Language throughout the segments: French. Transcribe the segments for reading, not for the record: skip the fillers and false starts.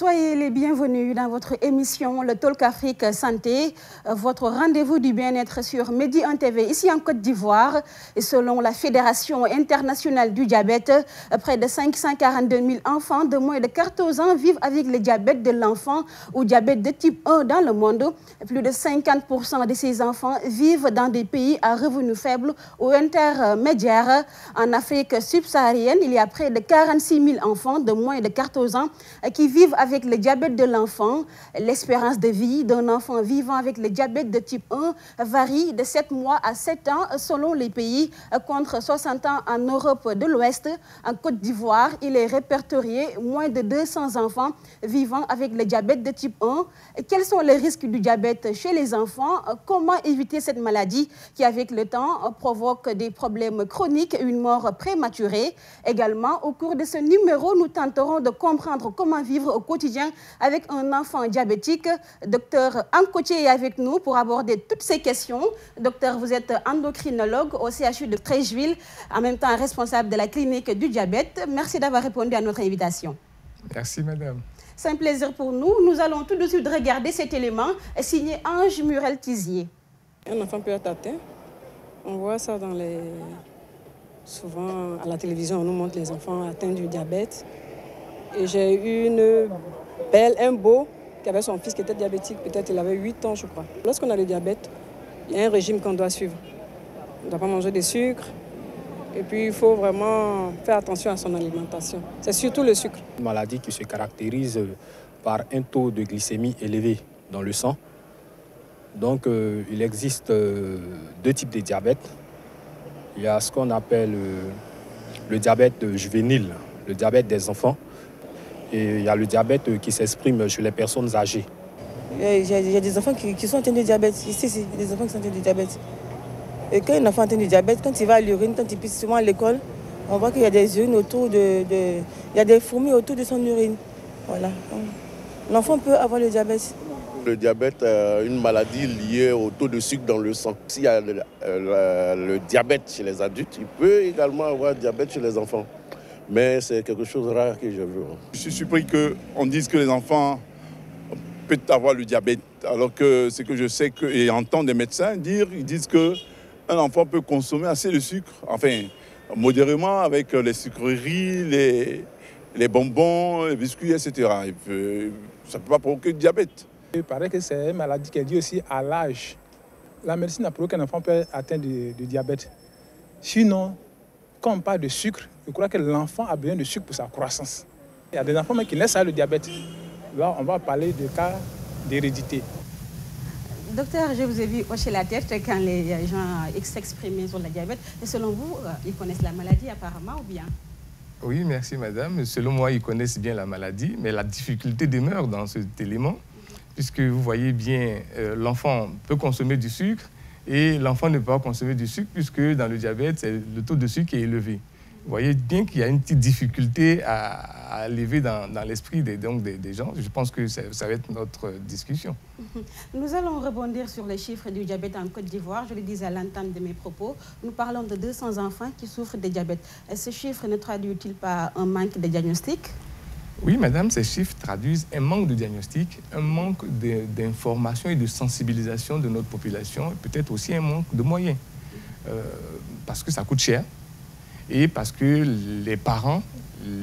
Soyez les bienvenus dans votre émission Le Talk Afrique Santé, votre rendez-vous du bien-être sur Medi 1 TV, ici en Côte d'Ivoire. Et selon la Fédération internationale du diabète, près de 542 000 enfants de moins de 14 ans vivent avec le diabète de l'enfant ou diabète de type 1 dans le monde. Plus de 50% de ces enfants vivent dans des pays à revenus faibles ou intermédiaires. En Afrique subsaharienne, il y a près de 46 000 enfants de moins de 14 ans qui vivent avec le diabète de l'enfant. L'espérance de vie d'un enfant vivant avec le diabète de type 1 varie de 7 mois à 7 ans selon les pays, contre 60 ans en Europe de l'Ouest. En Côte d'Ivoire, il est répertorié moins de 200 enfants vivant avec le diabète de type 1. Quels sont les risques du diabète chez les enfants? Comment éviter cette maladie qui, avec le temps, provoque des problèmes chroniques et une mort prématurée? Également, au cours de ce numéro, nous tenterons de comprendre comment vivre au quotidien avec un enfant diabétique. Docteur Ankotié est avec nous pour aborder toutes ces questions. Docteur, vous êtes endocrinologue au CHU de Treichville, en même temps responsable de la clinique du diabète. Merci d'avoir répondu à notre invitation. Merci, madame. C'est un plaisir pour nous. Nous allons tout de suite regarder cet élément signé Ange Murel-Tizier. Un enfant peut être atteint. On voit ça dans les... Souvent, à la télévision, on nous montre les enfants atteints du diabète. Et j'ai eu un beau qui avait son fils qui était diabétique. Peut-être il avait 8 ans, je crois. Lorsqu'on a le diabète, il y a un régime qu'on doit suivre. On ne doit pas manger de sucre. Et puis, il faut vraiment faire attention à son alimentation. C'est surtout le sucre. Une maladie qui se caractérise par un taux de glycémie élevé dans le sang. Donc, il existe deux types de diabète. Il y a ce qu'on appelle le diabète juvénile, le diabète des enfants. Et il y a le diabète qui s'exprime chez les personnes âgées. Il y a des enfants qui sont atteints de diabète. Ici, c'est des enfants qui sont atteints de diabète. Et quand un enfant atteint de diabète, quand il va à l'urine, quand il pisse souvent à l'école, on voit qu'il y a des urines autour il y a des fourmis autour de son urine. Voilà. L'enfant peut avoir le diabète. Le diabète est une maladie liée au taux de sucre dans le sang. S'il y a le diabète chez les adultes, il peut également avoir diabète chez les enfants. Mais c'est quelque chose de rare que je veux. Je suis surpris qu'on dise que les enfants peuvent avoir le diabète, alors que ce que je sais et entends des médecins dire, ils disent qu'un enfant peut consommer assez de sucre, enfin modérément avec les sucreries, les bonbons, les biscuits, etc. Ça ne peut pas provoquer le diabète. Il paraît que c'est une maladie qui est due aussi à l'âge. La médecine a prouvé qu'un enfant peut atteindre du diabète. Sinon, quand on parle de sucre, je crois que l'enfant a besoin de sucre pour sa croissance. Il y a des enfants qui naissent avec le diabète. Là, on va parler de cas d'hérédité. Docteur, je vous ai vu hocher la tête quand les gens s'exprimaient sur le diabète. Et selon vous, ils connaissent la maladie apparemment ou bien? Oui, merci madame. Selon moi, ils connaissent bien la maladie, mais la difficulté demeure dans cet élément, puisque vous voyez bien, l'enfant peut consommer du sucre et l'enfant ne peut pas consommer du sucre, puisque dans le diabète, le taux de sucre est élevé. Vous voyez bien qu'il y a une petite difficulté à lever dans l'esprit des gens. Je pense que ça va être notre discussion. Nous allons rebondir sur les chiffres du diabète en Côte d'Ivoire. Je le disais à l'entame de mes propos. Nous parlons de 200 enfants qui souffrent de diabète. Ce chiffre ne traduit-il pas un manque de diagnostic? Oui, madame, ces chiffres traduisent un manque de diagnostic, un manque d'information et de sensibilisation de notre population, peut-être aussi un manque de moyens. Parce que ça coûte cher. Et parce que les parents,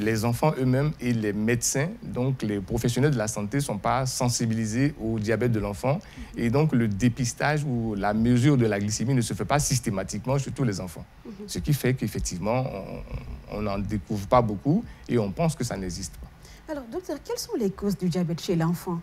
les enfants eux-mêmes et les médecins, donc les professionnels de la santé, ne sont pas sensibilisés au diabète de l'enfant. Et donc le dépistage ou la mesure de la glycémie ne se fait pas systématiquement chez tous les enfants. Ce qui fait qu'effectivement, on n'en découvre pas beaucoup et on pense que ça n'existe pas. Alors, docteur, quelles sont les causes du diabète chez l'enfant?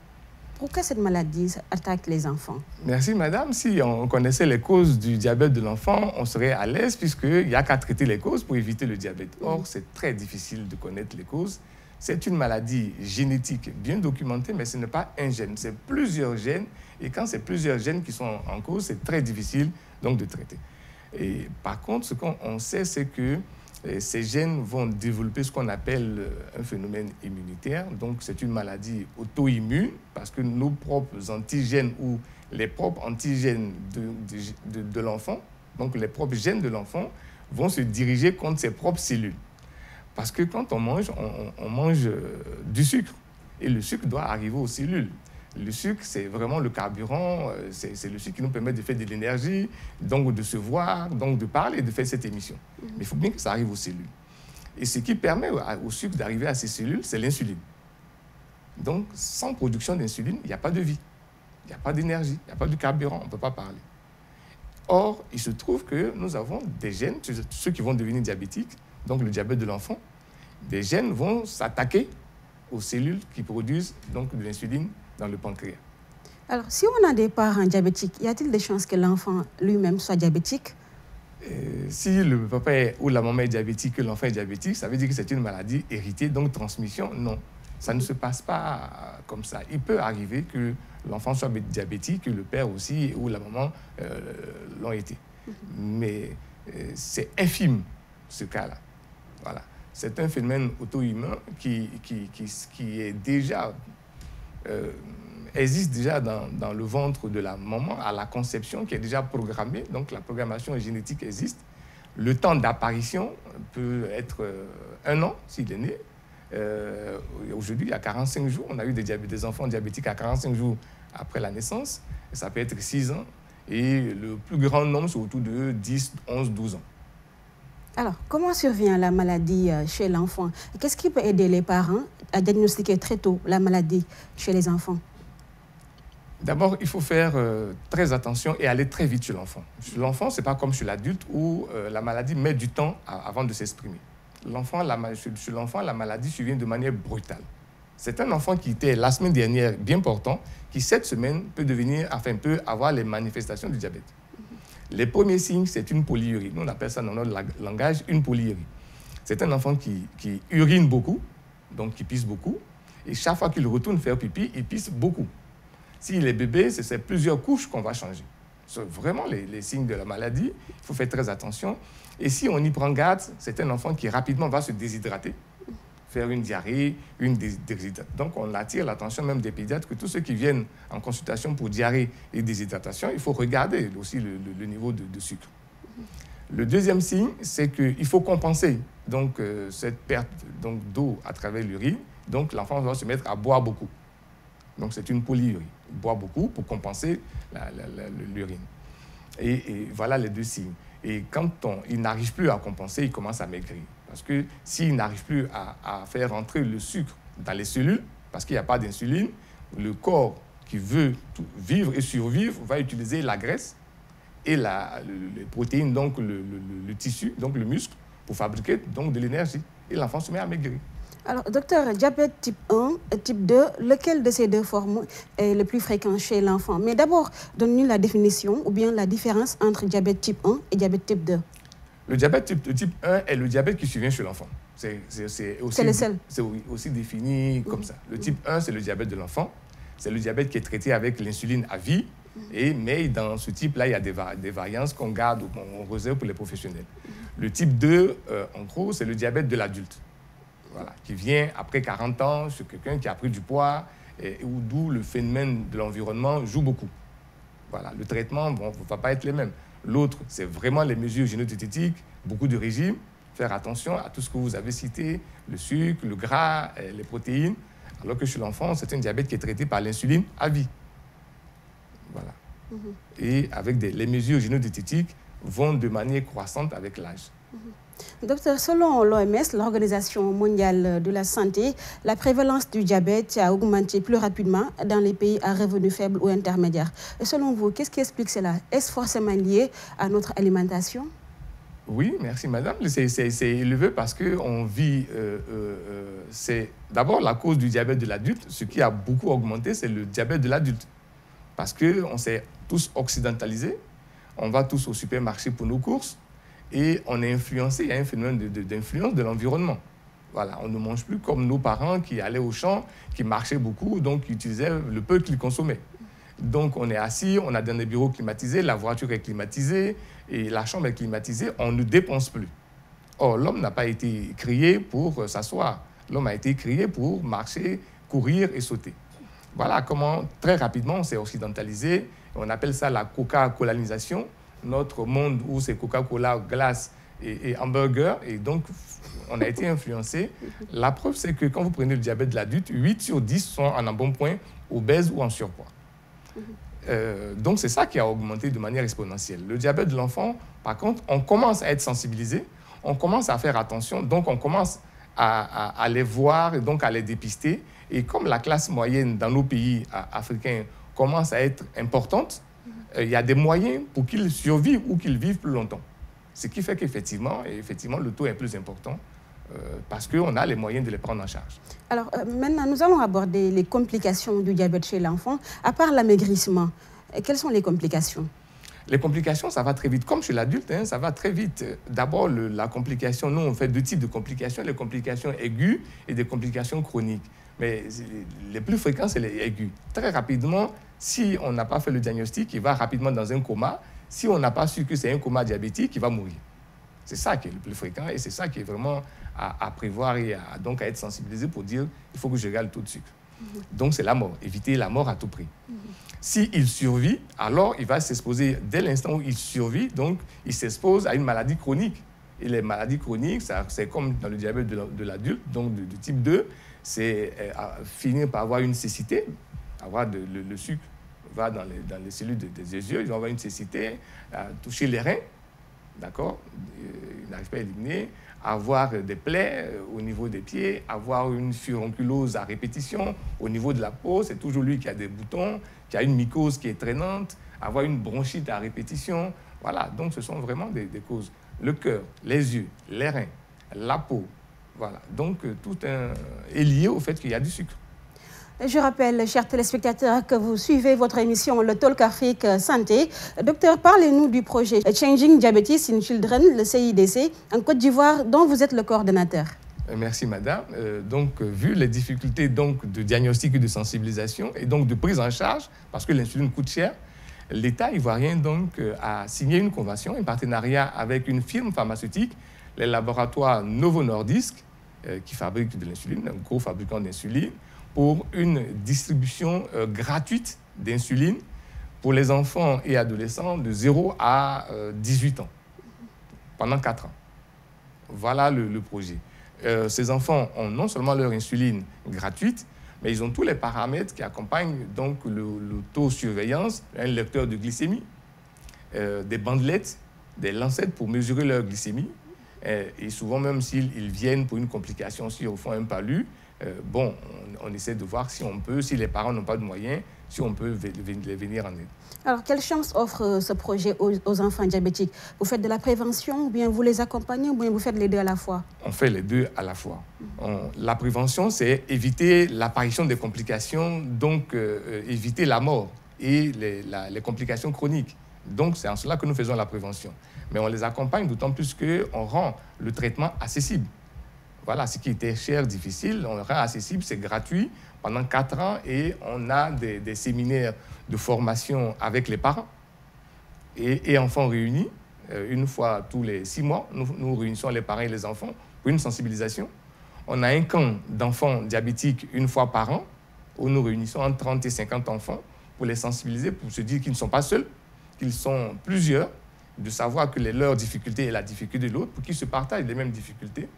Pourquoi cette maladie attaque les enfants? Merci, madame. Si on connaissait les causes du diabète de l'enfant, on serait à l'aise puisqu'il n'y a qu'à traiter les causes pour éviter le diabète. Or, c'est très difficile de connaître les causes. C'est une maladie génétique bien documentée, mais ce n'est pas un gène. C'est plusieurs gènes. Et quand c'est plusieurs gènes qui sont en cause, c'est très difficile donc, de traiter. Et par contre, ce qu'on sait, c'est que ces gènes vont développer ce qu'on appelle un phénomène immunitaire. Donc, c'est une maladie auto-immune parce que nos propres antigènes ou les propres antigènes de l'enfant, donc les propres gènes de l'enfant, vont se diriger contre ses propres cellules. Parce que quand on mange du sucre. Et le sucre doit arriver aux cellules. Le sucre, c'est vraiment le carburant, c'est le sucre qui nous permet de faire de l'énergie, donc de se voir, donc de parler, de faire cette émission. Mais il faut bien que ça arrive aux cellules. Et ce qui permet au sucre d'arriver à ces cellules, c'est l'insuline. Donc, sans production d'insuline, il n'y a pas de vie. Il n'y a pas d'énergie, il n'y a pas de carburant, on ne peut pas parler. Or, il se trouve que nous avons des gènes, ceux qui vont devenir diabétiques, donc le diabète de l'enfant, des gènes vont s'attaquer aux cellules qui produisent donc de l'insuline dans le pancréas. Alors, si on a des parents diabétiques, y a-t-il des chances que l'enfant lui-même soit diabétique? Si le papa ou la maman est diabétique, que l'enfant est diabétique, ça veut dire que c'est une maladie héritée, donc transmission, non. Ça ne se passe pas comme ça. Il peut arriver que l'enfant soit diabétique, que le père aussi ou la maman l'ont été. Mais c'est infime, ce cas-là. Voilà. C'est un phénomène auto-immun qui est déjà, existe déjà dans le ventre de la maman à la conception, qui est déjà programmée. Donc la programmation génétique existe. Le temps d'apparition peut être 1 an s'il est né. Aujourd'hui, il y a 45 jours, on a eu des enfants diabétiques à 45 jours après la naissance. Et ça peut être 6 ans. Et le plus grand nombre, c'est autour de 10, 11, 12 ans. Alors, comment survient la maladie chez l'enfant? Qu'est-ce qui peut aider les parents à diagnostiquer très tôt la maladie chez les enfants? D'abord, il faut faire très attention et aller très vite chez l'enfant. Chez l'enfant, ce n'est pas comme chez l'adulte où la maladie met du temps avant de s'exprimer. Chez l'enfant, la maladie survient de manière brutale. C'est un enfant qui était la semaine dernière bien portant, qui cette semaine peut avoir les manifestations du diabète. Les premiers signes, c'est une polyurie. Nous, on appelle ça dans notre langage une polyurie. C'est un enfant qui urine beaucoup, donc qui pisse beaucoup, et chaque fois qu'il retourne faire pipi, il pisse beaucoup. S'il est bébé, c'est plusieurs couches qu'on va changer. C'est vraiment les signes de la maladie. Il faut faire très attention. Et si on y prend garde, c'est un enfant qui rapidement va se déshydrater, faire une diarrhée, une déshydratation. Donc, on attire l'attention même des pédiatres que tous ceux qui viennent en consultation pour diarrhée et déshydratation, il faut regarder aussi le niveau de sucre. Le deuxième signe, c'est qu'il faut compenser donc, cette perte d'eau à travers l'urine. Donc, l'enfant va se mettre à boire beaucoup. Donc, c'est une polyurie. Il boit beaucoup pour compenser l'urine. Et voilà les deux signes. Et quand il n'arrive plus à compenser, il commence à maigrir. Parce que s'il n'arrive plus à faire rentrer le sucre dans les cellules, parce qu'il n'y a pas d'insuline, le corps qui veut vivre et survivre va utiliser la graisse et les protéines, donc le tissu, donc le muscle, pour fabriquer donc de l'énergie. Et l'enfant se met à maigrir. Alors, docteur, diabète type 1 et type 2, lequel de ces deux formes est le plus fréquent chez l'enfant? Mais d'abord, donne-nous la définition ou bien la différence entre diabète type 1 et diabète type 2. Le diabète type 1 est le diabète qui survient chez l'enfant. C'est le seul. C'est aussi défini comme ça. Le type 1, c'est le diabète de l'enfant. C'est le diabète qui est traité avec l'insuline à vie. Mais dans ce type-là, il y a des variances qu'on garde ou qu'on réserve pour les professionnels. Le type 2, en gros, c'est le diabète de l'adulte. Voilà, qui vient après 40 ans chez quelqu'un qui a pris du poids, d'où le phénomène de l'environnement joue beaucoup. Voilà, le traitement ne va pas être les mêmes. L'autre, c'est vraiment les mesures génodiététiques, beaucoup de régimes, faire attention à tout ce que vous avez cité, le sucre, le gras, les protéines, alors que chez l'enfant, c'est un diabète qui est traité par l'insuline à vie. Voilà. Et avec les mesures génodiététiques vont de manière croissante avec l'âge. Docteur, selon l'OMS, l'Organisation mondiale de la santé, la prévalence du diabète a augmenté plus rapidement dans les pays à revenus faibles ou intermédiaires. Et selon vous, qu'est-ce qui explique cela? Est-ce forcément lié à notre alimentation? Oui, merci madame. C'est élevé parce qu'on vit... c'est d'abord la cause du diabète de l'adulte. Ce qui a beaucoup augmenté, c'est le diabète de l'adulte. Parce qu'on s'est tous occidentalisés. On va tous au supermarché pour nos courses. Et on est influencé, il y a un phénomène d'influence de l'environnement. Voilà, on ne mange plus comme nos parents qui allaient au champ, qui marchaient beaucoup, donc qui utilisaient le peu qu'ils consommaient. Donc on est assis, on a dans des bureaux climatisés, la voiture est climatisée et la chambre est climatisée, on ne dépense plus. Or, l'homme n'a pas été créé pour s'asseoir. L'homme a été créé pour marcher, courir et sauter. Voilà comment, très rapidement, on s'est occidentalisé. On appelle ça la coca-colanisation. Notre monde où c'est Coca-Cola, glace et hamburgers. Et donc, on a été influencé. La preuve, c'est que quand vous prenez le diabète de l'adulte, 8 sur 10 sont en embonpoint, obèses ou en surpoids. Donc, c'est ça qui a augmenté de manière exponentielle. Le diabète de l'enfant, par contre, on commence à être sensibilisé, on commence à faire attention, donc on commence à les voir et donc à les dépister. Et comme la classe moyenne dans nos pays africains commence à être importante, il y a des moyens pour qu'ils survivent ou qu'ils vivent plus longtemps. Ce qui fait qu'effectivement, le taux est plus important parce qu'on a les moyens de les prendre en charge. Alors maintenant, nous allons aborder les complications du diabète chez l'enfant. À part l'amaigrissement, quelles sont les complications? Les complications, ça va très vite. Comme chez l'adulte, hein, ça va très vite. D'abord, la complication, nous, on fait 2 types de complications, les complications aiguës et des complications chroniques. Mais les plus fréquents, c'est les aigus. Très rapidement, si on n'a pas fait le diagnostic, il va rapidement dans un coma. Si on n'a pas su que c'est un coma diabétique, il va mourir. C'est ça qui est le plus fréquent et c'est ça qui est vraiment à prévoir et donc à être sensibilisé pour dire il faut que je regarde le taux de sucre. Donc c'est la mort, éviter la mort à tout prix. S'il survit, alors il va s'exposer dès l'instant où il survit, donc il s'expose à une maladie chronique. Et les maladies chroniques, c'est comme dans le diabète de l'adulte, donc de type 2, c'est finir par avoir une cécité, avoir le sucre va dans les cellules des yeux, ils vont avoir une cécité, toucher les reins, d'accord, il n'arrive pas à éliminer, avoir des plaies au niveau des pieds, avoir une furonculose à répétition au niveau de la peau, c'est toujours lui qui a des boutons, qui a une mycose qui est traînante, avoir une bronchite à répétition, voilà, donc ce sont vraiment des causes. Le cœur, les yeux, les reins, la peau, voilà, donc tout est lié au fait qu'il y a du sucre. Je rappelle, chers téléspectateurs, que vous suivez votre émission Le Talk Afrique Santé. Docteur, parlez-nous du projet Changing Diabetes in Children, le CIDC, en Côte d'Ivoire, dont vous êtes le coordonnateur. Merci, madame. Donc, vu les difficultés donc, de diagnostic et de sensibilisation, et donc de prise en charge, parce que l'insuline coûte cher, l'État ivoirien donc, a signé une convention, un partenariat avec une firme pharmaceutique, les laboratoires Novo Nordisk, qui fabrique de l'insuline, un gros fabricant d'insuline, pour une distribution gratuite d'insuline pour les enfants et adolescents de 0 à 18 ans, pendant 4 ans. Voilà le projet. Ces enfants ont non seulement leur insuline gratuite, mais ils ont tous les paramètres qui accompagnent donc le taux de surveillance, un lecteur de glycémie, des bandelettes, des lancettes pour mesurer leur glycémie, et souvent même s'ils viennent pour une complication, s'ils font un palu, bon, on essaie de voir si on peut, si les parents n'ont pas de moyens, si on peut les venir en aide. Alors, quelle chance offre ce projet aux enfants diabétiques? Vous faites de la prévention, ou bien vous les accompagnez, ou bien vous faites les deux à la fois? On fait les deux à la fois. La prévention, c'est éviter l'apparition des complications, donc éviter la mort et les complications chroniques. Donc, c'est en cela que nous faisons la prévention. Mais on les accompagne d'autant plus qu'on rend le traitement accessible. Voilà, ce qui était cher, difficile, on le rend accessible, c'est gratuit pendant 4 ans et on a des séminaires de formation avec les parents et enfants réunis. Une fois tous les 6 mois, nous réunissons les parents et les enfants pour une sensibilisation. On a un camp d'enfants diabétiques une fois par an où nous réunissons entre 30 et 50 enfants pour les sensibiliser, pour se dire qu'ils ne sont pas seuls, qu'ils sont plusieurs, de savoir que leurs difficultés et la difficulté de l'autre, pour qu'ils se partagent les mêmes difficultés.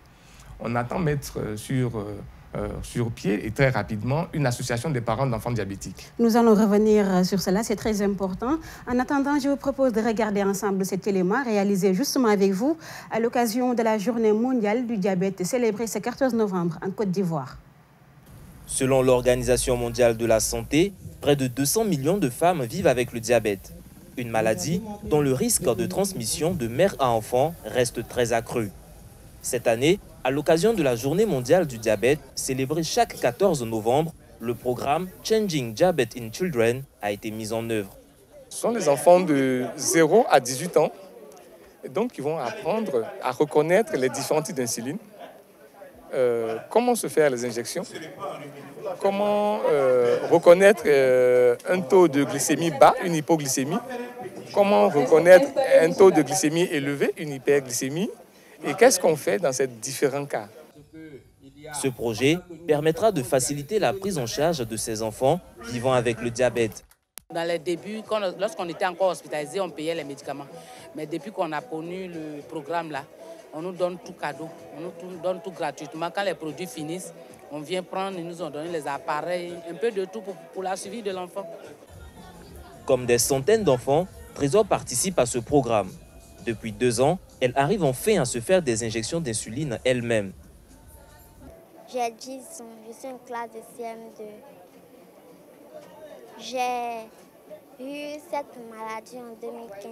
On attend mettre sur pied et très rapidement une association des parents d'enfants diabétiques. Nous allons revenir sur cela, c'est très important. En attendant, je vous propose de regarder ensemble cet élément réalisé justement avec vous à l'occasion de la Journée mondiale du diabète célébrée ce 14 novembre en Côte d'Ivoire. Selon l'Organisation mondiale de la santé, près de 200 millions de femmes vivent avec le diabète. Une maladie dont le risque de transmission de mère à enfant reste très accru. Cette année, à l'occasion de la Journée mondiale du diabète, célébrée chaque 14 novembre, le programme Changing Diabetes in Children a été mis en œuvre. Ce sont les enfants de 0 à 18 ans, et donc ils vont apprendre à reconnaître les différents types d'insuline, comment se faire les injections, comment reconnaître un taux de glycémie bas, une hypoglycémie, comment reconnaître un taux de glycémie élevé, une hyperglycémie, et qu'est-ce qu'on fait dans ces différents cas. Ce projet permettra de faciliter la prise en charge de ces enfants vivant avec le diabète. Dans les débuts, lorsqu'on était encore hospitalisé, on payait les médicaments. Mais depuis qu'on a connu le programme là, on nous donne tout cadeau, on nous donne tout gratuitement. Quand les produits finissent, on vient prendre, ils nous ont donné les appareils, un peu de tout pour la suivi de l'enfant. Comme des centaines d'enfants, Trésor participe à ce programme. Depuis 2 ans, elle arrive enfin à se faire des injections d'insuline elle-même. J'ai 10 ans, je suis en classe de CM2. J'ai eu cette maladie en 2015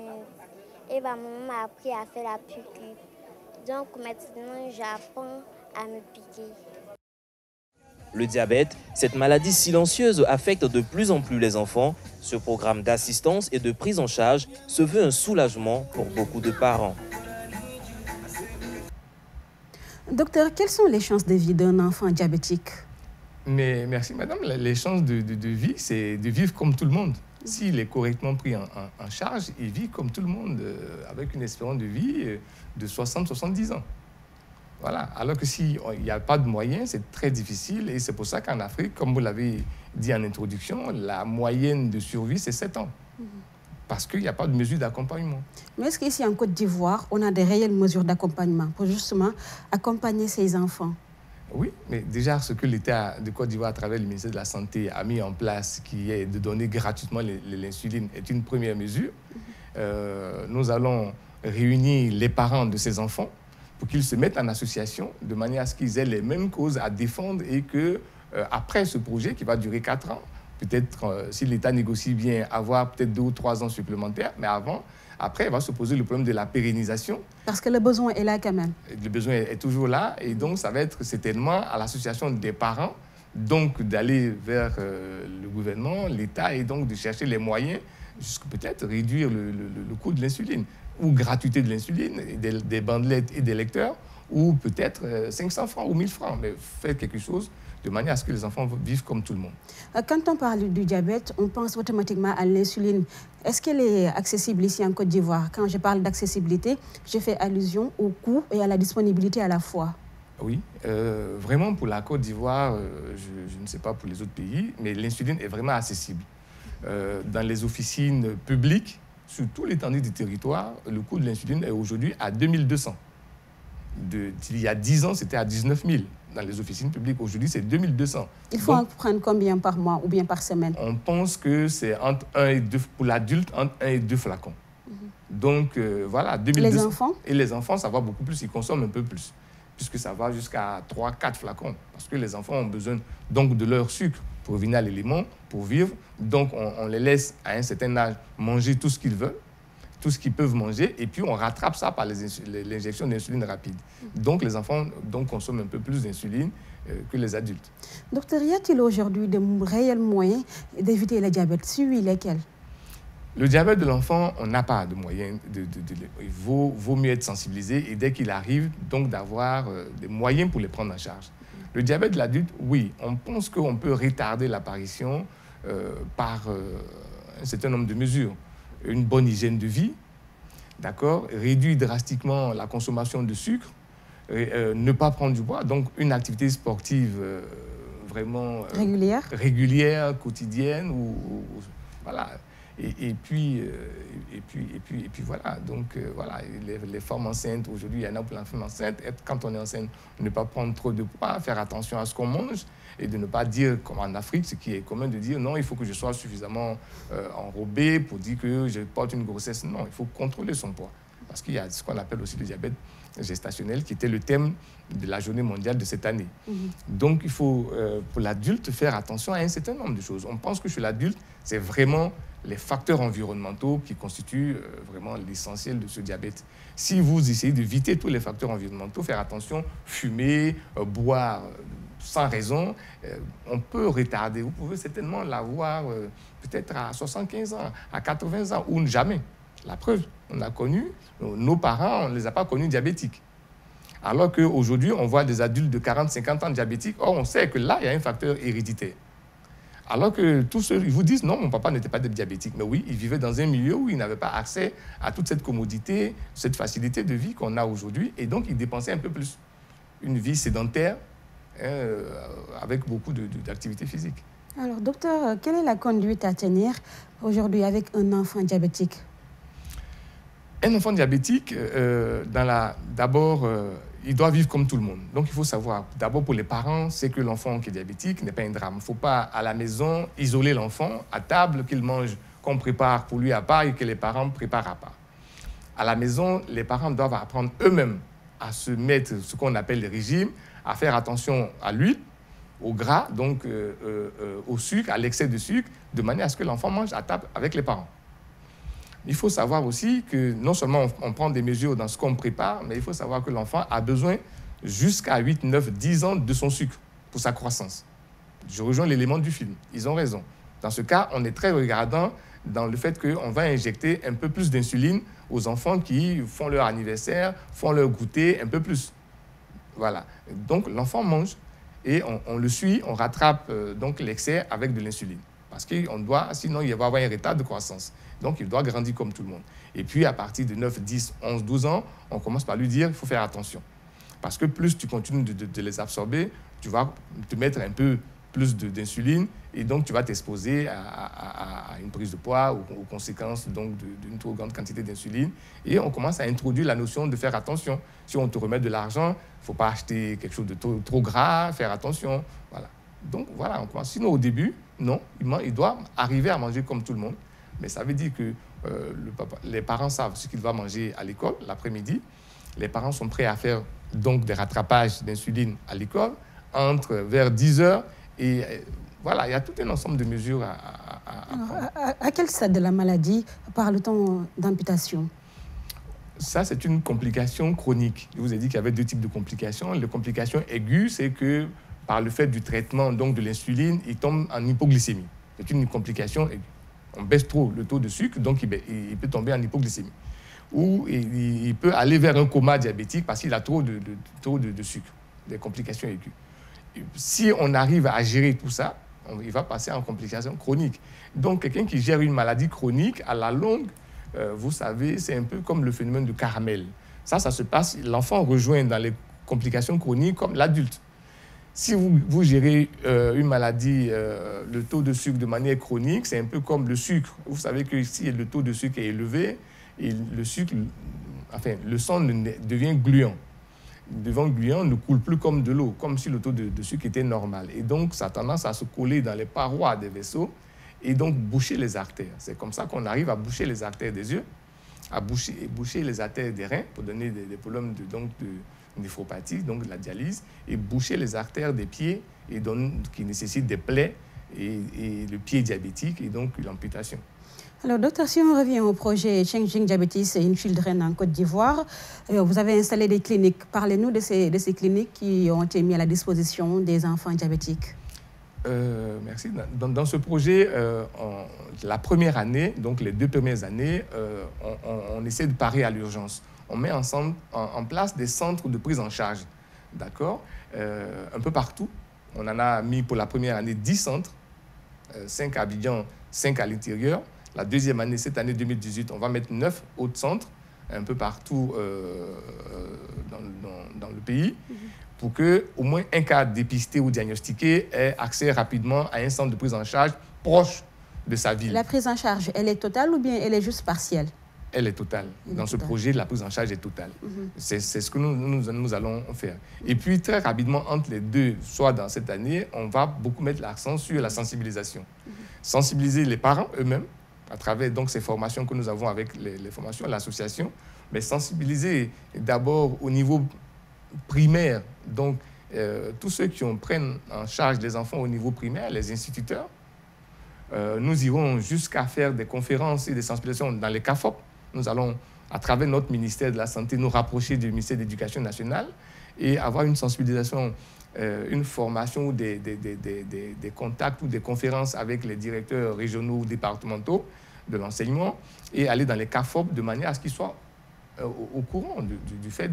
et ma maman m'a appris à faire la piqûre. Donc maintenant, j'apprends à me piquer. Le diabète, cette maladie silencieuse, affecte de plus en plus les enfants. Ce programme d'assistance et de prise en charge se veut un soulagement pour beaucoup de parents. Docteur, quelles sont les chances de vie d'un enfant diabétique? Mais merci madame, les chances de vie, c'est de vivre comme tout le monde. S'il est correctement pris en charge, il vit comme tout le monde, avec une espérance de vie de 60-70 ans. Voilà. Alors que s'il n'y a pas de moyens, c'est très difficile. Et c'est pour ça qu'en Afrique, comme vous l'avez dit en introduction, la moyenne de survie, c'est 7 ans. Parce qu'il n'y a pas de mesure d'accompagnement. Mais est-ce qu'ici en Côte d'Ivoire, on a des réelles mesures d'accompagnement pour justement accompagner ces enfants? Oui, mais déjà, ce que l'État de Côte d'Ivoire, à travers le ministère de la Santé, a mis en place, qui est de donner gratuitement l'insuline, est une première mesure. Nous allons réunir les parents de ces enfants pour qu'ils se mettent en association de manière à ce qu'ils aient les mêmes causes à défendre et que, après ce projet qui va durer 4 ans, peut-être, si l'État négocie bien, avoir peut-être 2 ou 3 ans supplémentaires, mais après, il va se poser le problème de la pérennisation. Parce que le besoin est là quand même. Le besoin est toujours là et donc ça va être certainement à l'association des parents donc d'aller vers le gouvernement, l'État et donc de chercher les moyens jusqu'à peut-être réduire le coût de l'insuline ou gratuité de l'insuline, des bandelettes et des lecteurs ou peut-être 500 francs ou 1000 francs. Mais faire quelque chose de manière à ce que les enfants vivent comme tout le monde. Quand on parle du diabète, on pense automatiquement à l'insuline. Est-ce qu'elle est accessible ici en Côte d'Ivoire? Quand je parle d'accessibilité, je fais allusion au coût et à la disponibilité à la fois. Oui, vraiment pour la Côte d'Ivoire, je ne sais pas pour les autres pays, mais l'insuline est vraiment accessible. Dans les officines publiques, sur tout l'étendue du territoire, le coût de l'insuline est aujourd'hui à 2200. Il y a 10 ans, c'était à 19 000 dans les officines publiques. Aujourd'hui, c'est 2200. Il faut en prendre combien par mois ou bien par semaine? On pense que c'est entre 1 et 2, pour l'adulte, entre 1 et 2 flacons. Donc, voilà, 2200. Les enfants? Et les enfants, ça va beaucoup plus, ils consomment un peu plus, puisque ça va jusqu'à 3-4 flacons. Parce que les enfants ont besoin donc de leur sucre pour revenir à l'élément, pour vivre. Donc, on les laisse à un certain âge manger tout ce qu'ils veulent, tout ce qu'ils peuvent manger, et puis on rattrape ça par l'injection d'insuline rapide. Donc les enfants consomment un peu plus d'insuline que les adultes. Docteur, y a-t-il aujourd'hui de réels moyens d'éviter le diabète? Si oui, lesquels? Le diabète de l'enfant, on n'a pas de moyens. Il vaut mieux être sensibilisé et dès qu'il arrive, donc d'avoir des moyens pour les prendre en charge. Le diabète de l'adulte, oui, on pense qu'on peut retarder l'apparition par un certain nombre de mesures. Une bonne hygiène de vie, d'accord, réduire drastiquement la consommation de sucre, ne pas prendre du poids, donc une activité sportive vraiment régulière, quotidienne, voilà. Et puis voilà, donc voilà, les femmes enceintes, aujourd'hui, il y en a pour la femme enceinte, quand on est enceinte, ne pas prendre trop de poids, faire attention à ce qu'on mange et de ne pas dire, comme en Afrique, ce qui est commun de dire, non, il faut que je sois suffisamment enrobé pour dire que je porte une grossesse. Non, il faut contrôler son poids. Parce qu'il y a ce qu'on appelle aussi le diabète gestationnel, qui était le thème de la journée mondiale de cette année. Donc, il faut, pour l'adulte, faire attention à un certain nombre de choses. On pense que chez l'adulte, c'est vraiment les facteurs environnementaux qui constituent vraiment l'essentiel de ce diabète. Si vous essayez d'éviter tous les facteurs environnementaux, faire attention, fumer, boire sans raison, on peut retarder. Vous pouvez certainement l'avoir peut-être à 75 ans, à 80 ans ou jamais. La preuve, on a connu, nos parents, on ne les a pas connus diabétiques. Alors qu'aujourd'hui, on voit des adultes de 40-50 ans diabétiques. Or, on sait que là, il y a un facteur héréditaire. Alors que tous ceux, ils vous disent, non, mon papa n'était pas diabétique. Mais oui, il vivait dans un milieu où il n'avait pas accès à toute cette commodité, cette facilité de vie qu'on a aujourd'hui. Et donc, il dépensait un peu plus. Une vie sédentaire, avec beaucoup d'activités physiques. Alors, docteur, quelle est la conduite à tenir aujourd'hui avec un enfant diabétique? Un enfant diabétique, d'abord, il doit vivre comme tout le monde. Donc, il faut savoir, d'abord pour les parents, c'est que l'enfant qui est diabétique n'est pas un drame. Il ne faut pas, à la maison, isoler l'enfant à table, qu'il mange, qu'on prépare pour lui à part et que les parents préparent à part. À la maison, les parents doivent apprendre eux-mêmes à se mettre ce qu'on appelle le régime, à faire attention à l'huile, au gras, donc au sucre, à l'excès de sucre, de manière à ce que l'enfant mange à table avec les parents. Il faut savoir aussi que non seulement on prend des mesures dans ce qu'on prépare, mais il faut savoir que l'enfant a besoin jusqu'à 8, 9, 10 ans de son sucre pour sa croissance. Je rejoins l'élément du film. Ils ont raison. Dans ce cas, on est très regardant dans le fait qu'on va injecter un peu plus d'insuline aux enfants qui font leur anniversaire, font leur goûter un peu plus. Voilà. Donc, l'enfant mange et on le suit, on rattrape donc l'excès avec de l'insuline. Parce qu'on doit, sinon il va y avoir un retard de croissance. Donc, il doit grandir comme tout le monde. Et puis, à partir de 9, 10, 11, 12 ans, on commence par lui dire qu'il faut faire attention. Parce que plus tu continues de les absorber, tu vas te mettre un peu plus d'insuline et donc tu vas t'exposer à une prise de poids ou aux conséquences d'une trop grande quantité d'insuline. Et on commence à introduire la notion de faire attention. Si on te remet de l'argent, il ne faut pas acheter quelque chose de trop gras, faire attention. Voilà. Donc, voilà, on commence. Sinon, au début, non, il doit arriver à manger comme tout le monde. Mais ça veut dire que les parents savent ce qu'il va manger à l'école l'après-midi. Les parents sont prêts à faire donc des rattrapages d'insuline à l'école vers 10 heures. Et voilà, il y a tout un ensemble de mesures à prendre. À quel stade de la maladie parle-t-on d'amputation? Ça, c'est une complication chronique. Je vous ai dit qu'il y avait deux types de complications. Les complications aiguës, c'est que par le fait du traitement donc, de l'insuline, il tombe en hypoglycémie. C'est une complication aiguë. On baisse trop le taux de sucre, donc il peut tomber en hypoglycémie. Ou il peut aller vers un coma diabétique parce qu'il a trop de sucre, des complications aiguës. Si on arrive à gérer tout ça, il va passer en complications chroniques. Donc, quelqu'un qui gère une maladie chronique, à la longue, vous savez, c'est un peu comme le phénomène de caramel. Ça se passe, l'enfant rejoint dans les complications chroniques comme l'adulte. Si vous gérez une maladie, le taux de sucre de manière chronique, c'est un peu comme le sucre. Vous savez que si le taux de sucre est élevé, et le sang devient gluant. Devant gluant, ne coule plus comme de l'eau, comme si le taux de sucre était normal. Et donc, ça a tendance à se coller dans les parois des vaisseaux et donc boucher les artères. C'est comme ça qu'on arrive à boucher les artères des yeux, à boucher les artères des reins pour donner des problèmes de néphropathie, donc de la dialyse, et boucher les artères des pieds et qui nécessitent des plaies et le pied diabétique et donc l'amputation. Alors, docteur, si on revient au projet Changing Diabetes in Children en Côte d'Ivoire, vous avez installé des cliniques. Parlez-nous de ces cliniques qui ont été mises à la disposition des enfants diabétiques. Merci. Dans ce projet, la première année, donc les 2 premières années, on essaie de parer à l'urgence. On met en place des centres de prise en charge, d'accord, un peu partout. On en a mis pour la première année 10 centres, 5 à Abidjan, 5 à l'intérieur. La deuxième année, cette année 2018, on va mettre 9 autres centres, un peu partout dans le pays, pour qu'au moins un cas dépisté ou diagnostiqué ait accès rapidement à un centre de prise en charge proche de sa ville. La prise en charge, elle est totale ou bien elle est juste partielle? Elle est totale. Dans ce projet, la prise en charge est totale. C'est ce que nous allons faire. Et puis, très rapidement, entre les deux, soit dans cette année, on va beaucoup mettre l'accent sur la sensibilisation. Sensibiliser les parents eux-mêmes, à travers donc, ces formations que nous avons avec les formations, l'association, mais sensibiliser d'abord au niveau primaire, donc tous ceux qui prennent en charge les enfants au niveau primaire, les instituteurs. Nous irons jusqu'à faire des conférences et des sensibilisations dans les CAFOP. Nous allons, à travers notre ministère de la Santé, nous rapprocher du ministère de l'Éducation nationale et avoir une sensibilisation, une formation ou des contacts ou des conférences avec les directeurs régionaux ou départementaux de l'enseignement et aller dans les CAFOP de manière à ce qu'ils soient au courant du fait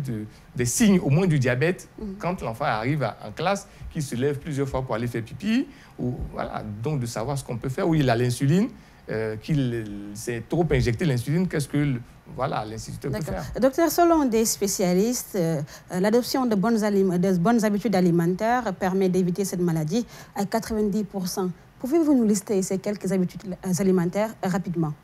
des signes, au moins du diabète, quand l'enfant arrive en classe, qu'il se lève plusieurs fois pour aller faire pipi, ou, voilà, donc de savoir ce qu'on peut faire, où il a l'insuline, qu'il s'est trop injecté l'insuline, qu'est-ce que l'instituteur peut faire. Docteur, selon des spécialistes, l'adoption de bonnes habitudes alimentaires permet d'éviter cette maladie à 90%. Pouvez-vous nous lister ces quelques habitudes alimentaires rapidement?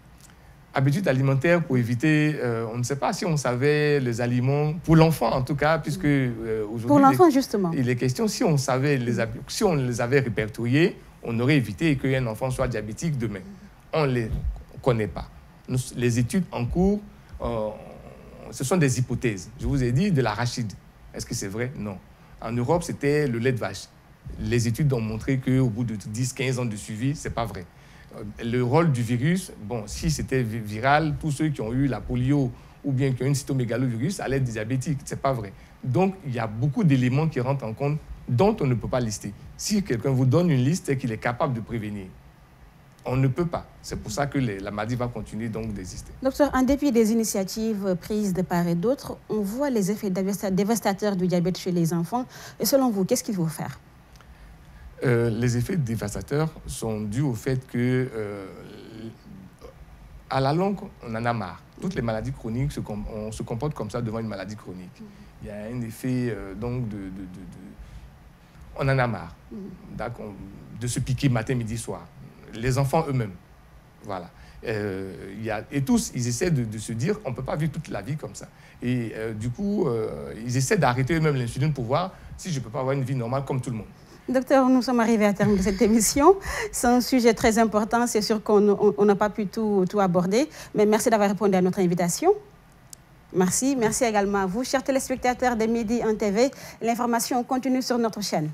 Habitudes alimentaires pour éviter, on ne sait pas si on savait les aliments, pour l'enfant en tout cas, puisque aujourd'hui... Pour l'enfant, justement. Il est question, si on savait si on les avait répertoriés, on aurait évité qu'un enfant soit diabétique demain. On ne les connaît pas. Les études en cours, ce sont des hypothèses. Je vous ai dit de l'arachide. Est-ce que c'est vrai? Non. En Europe, c'était le lait de vache. Les études ont montré qu'au bout de 10-15 ans de suivi, ce n'est pas vrai. Le rôle du virus, bon, si c'était viral, tous ceux qui ont eu la polio ou bien qui ont une cytomégalovirus allaient être diabétiques. Ce n'est pas vrai. Donc, il y a beaucoup d'éléments qui rentrent en compte dont on ne peut pas lister. Si quelqu'un vous donne une liste, c'est qu'il est capable de prévenir. On ne peut pas. C'est pour ça que la maladie va continuer donc d'exister. Docteur, en dépit des initiatives prises de part et d'autre, on voit les effets dévastateurs du diabète chez les enfants. Et selon vous, qu'est-ce qu'il faut faire? Les effets dévastateurs sont dus au fait que, à la longue, on en a marre. Toutes les maladies chroniques, on se comporte comme ça devant une maladie chronique. Il y a un effet, donc, on en a marre de se piquer matin, midi, soir. Les enfants eux-mêmes, voilà. Et tous, ils essaient de se dire, on ne peut pas vivre toute la vie comme ça. Et du coup, ils essaient d'arrêter eux-mêmes l'insuline pour voir si je ne peux pas avoir une vie normale comme tout le monde. Docteur, nous sommes arrivés à terme de cette émission. C'est un sujet très important. C'est sûr qu'on n'a pas pu tout aborder. Mais merci d'avoir répondu à notre invitation. Merci. Merci également à vous, chers téléspectateurs de Midi 1 TV. L'information continue sur notre chaîne.